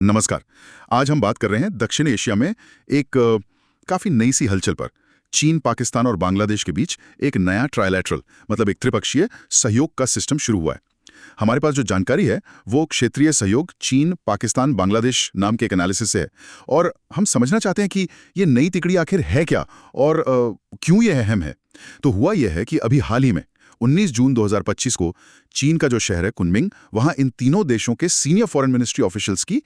नमस्कार। आज हम बात कर रहे हैं दक्षिण एशिया में एक काफी नई सी हलचल पर। चीन, पाकिस्तान और बांग्लादेश के बीच एक नया ट्राइलैटरल मतलब एक त्रिपक्षीय सहयोग का सिस्टम शुरू हुआ है। हमारे पास जो जानकारी है वो क्षेत्रीय सहयोग चीन, पाकिस्तान, बांग्लादेश नाम के एक एनालिसिस से है और हम समझना चाहते हैं कि ये नई तिकड़ी आखिर है क्या और क्यों ये अहम है। तो हुआ यह है कि अभी हाल ही में 19 जून 2025 को चीन का जो शहर है कुनमिंग, वहां इन तीनों देशों के सीनियर फॉरेन मिनिस्ट्री ऑफिशियल्स की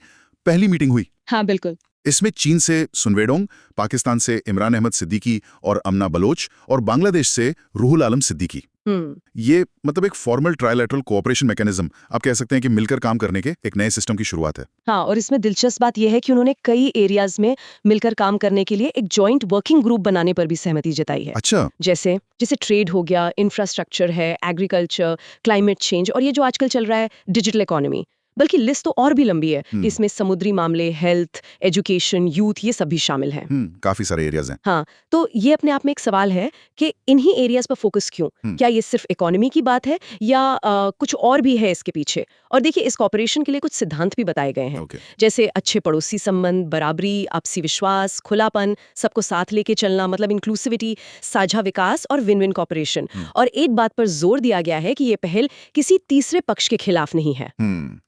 पहली मीटिंग हुई। हाँ बिल्कुल। इसमें चीन से सुन वेडोंग, पाकिस्तान से इमरान अहमद सिद्दीकी और अमना बलोच और बांग्लादेश से रूहुल आलम सिद्दीकी। ये मतलब एक फॉर्मल ट्राइलैटरल कोऑपरेशन मैकेनिज्म, आप कह सकते हैं कि मिलकर काम करने के एक नए सिस्टम की शुरुआत है। हाँ, और इसमें दिलचस्प बात यह है कि उन्होंने कई एरियाज में मिलकर काम करने के लिए एक जॉइंट वर्किंग ग्रुप बनाने पर भी सहमति जताई है। अच्छा। जैसे ट्रेड हो गया, इंफ्रास्ट्रक्चर है, एग्रीकल्चर, क्लाइमेट चेंज और ये जो आजकल चल रहा है डिजिटल इकोनॉमी। बल्कि लिस्ट तो और भी लंबी है। इसमें समुद्री मामले, हेल्थ, एजुकेशन, यूथ, ये सब भी शामिल हैं। काफी सारे एरियाज हैं। हाँ, तो ये अपने आप में एक सवाल है कि इन्हीं एरियाज पर फोकस क्यों? क्या ये सिर्फ इकोनॉमी की बात है या कुछ और भी है इसके पीछे? और देखिए, इस कॉपरेशन के लिए कुछ सिद्धांत भी बताए गए हैं। जैसे अच्छे पड़ोसी संबंध, बराबरी, आपसी विश्वास, खुलापन, सबको साथ लेके चलना, मतलब इंक्लूसिविटी, साझा विकास और विन विन कॉपरेशन। और एक बात पर जोर दिया गया है कि ये पहल किसी तीसरे पक्ष के खिलाफ नहीं है।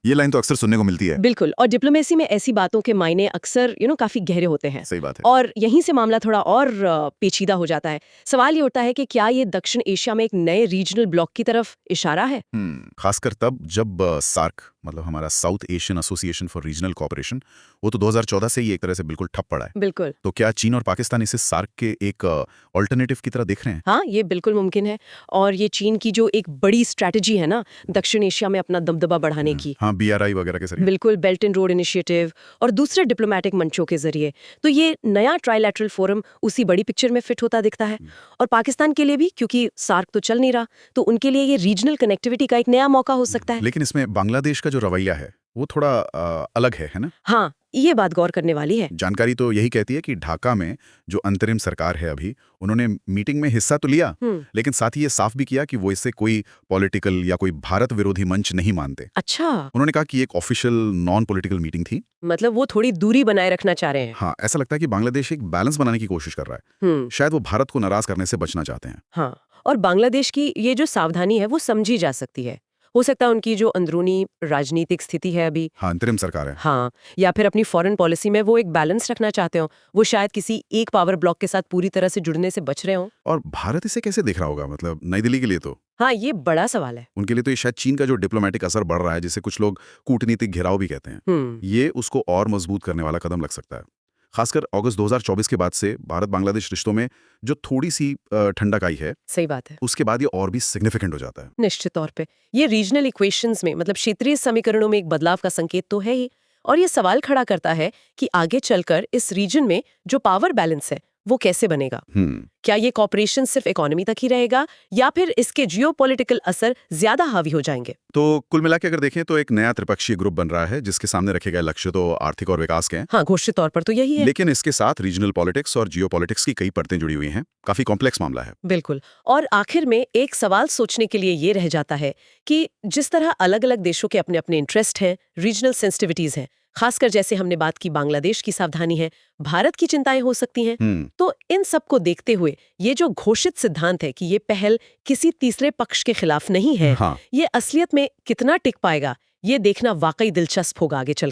ये लाइन तो अक्सर सुनने को मिलती है। बिल्कुल, और डिप्लोमेसी में ऐसी बातों के मायने अक्सर काफी गहरे होते हैं। सही बात है। और यहीं से मामला थोड़ा और पेचीदा हो जाता है। सवाल ये उठता है कि क्या ये दक्षिण एशिया में एक नए रीजनल ब्लॉक की तरफ इशारा है? खासकर तब जब सार्क मतलब हमारा south Asian association for regional cooperation, वो तो 2014 से ही एक तरह से बिल्कुल ठप पड़ा है। बिल्कुल। तो क्या चीन और पाकिस्तान इसे सार्क के एक ऑल्टरनेटिव की तरह देख रहे हैं? हाँ, ये बिल्कुल मुमकिन है। और ये चीन की जो एक बड़ी स्ट्रैटेजी है ना दक्षिण एशिया में अपना दबदबा बढ़ाने की। हाँ, BRI वगैरह के जरिए। बिल्कुल, बेल्ट एंड रोड इनिशिएटिव और दूसरे डिप्लोमेटिक मंचों के जरिए। तो ये नया ट्राइलैटरल फोरम उसी बड़ी पिक्चर में फिट होता दिखता है। और पाकिस्तान के लिए भी, क्योंकि सार्क तो चल नहीं रहा, तो उनके लिए ये रीजनल कनेक्टिविटी का एक नया मौका हो सकता है। लेकिन इसमें बांग्लादेश का जो रवैया है वो थोड़ा अलग है ना? हाँ, ये बात गौर करने वाली है। जानकारी तो यही कहती है कि ढाका में जो अंतरिम सरकार है अभी, उन्होंने मीटिंग में हिस्सा तो लिया, लेकिन साथ ही ये साफ भी किया कि वो इससे कोई पॉलिटिकल या कोई भारत विरोधी मंच नहीं मानते। अच्छा। उन्होंने कहा कि एक ऑफिशियल नॉन पॉलिटिकल मीटिंग थी। मतलब वो थोड़ी दूरी बनाए रखना चाह रहे हैं। हाँ, ऐसा लगता है कि बांग्लादेश एक बैलेंस बनाने की कोशिश कर रहा है। शायद वो भारत को नाराज करने से बचना चाहते हैं। हाँ, और बांग्लादेश की ये जो सावधानी है वो समझी जा सकती है। हो सकता है उनकी जो अंदरूनी राजनीतिक स्थिति है अभी, हाँ, अंतरिम सरकार है, हाँ, या फिर अपनी फॉरेन पॉलिसी में वो एक बैलेंस रखना चाहते हो। वो शायद किसी एक पावर ब्लॉक के साथ पूरी तरह से जुड़ने से बच रहे हो। और भारत इसे कैसे देख रहा होगा? मतलब नई दिल्ली के लिए तो हाँ, ये बड़ा सवाल है। उनके लिए तो ये शायद चीन का जो डिप्लोमेटिक असर बढ़ रहा है, जिसे कुछ लोग कूटनीतिक घेराव भी कहते हैं, ये उसको और मजबूत करने वाला कदम लग सकता है। खासकर अगस्त 2024 के बाद से भारत बांग्लादेश रिश्तों में जो थोड़ी सी ठंडक आई है, सही बात है, उसके बाद ये और भी सिग्निफिकेंट हो जाता है। निश्चित तौर पे ये रीजनल इक्वेशंस में, मतलब क्षेत्रीय समीकरणों में एक बदलाव का संकेत तो है ही। और ये सवाल खड़ा करता है कि आगे चलकर इस रीजन में जो पावर बैलेंस है वो कैसे बनेगा। क्या ये कॉपरेशन सिर्फ इकोनॉमी तक ही रहेगा या फिर इसके जियोपॉलिटिकल असर ज्यादा हावी हो जाएंगे? तो कुल मिला के अगर देखें तो एक नया त्रिपक्षीय ग्रुप बन रहा है जिसके सामने रखे गए लक्ष्य तो आर्थिक और विकास के हैं। हाँ, घोषित तौर पर तो यही है, लेकिन इसके साथ रीजनल पॉलिटिक्स और जियोपॉलिटिक्स की कई परतें जुड़ी हुई हैं। काफी कॉम्प्लेक्स मामला है। बिल्कुल। और आखिर में एक सवाल सोचने के लिए ये रह जाता है कि जिस तरह अलग अलग देशों के अपने अपने इंटरेस्ट हैं, रीजनल सेंसिटिविटीज हैं, खासकर जैसे हमने बात की बांग्लादेश की सावधानी है, भारत की चिंताएं हो सकती हैं, तो इन सब को देखते हुए ये जो घोषित सिद्धांत है कि ये पहल किसी तीसरे पक्ष के खिलाफ नहीं है, ये असलियत में कितना टिक पाएगा, ये देखना वाकई दिलचस्प होगा आगे चल।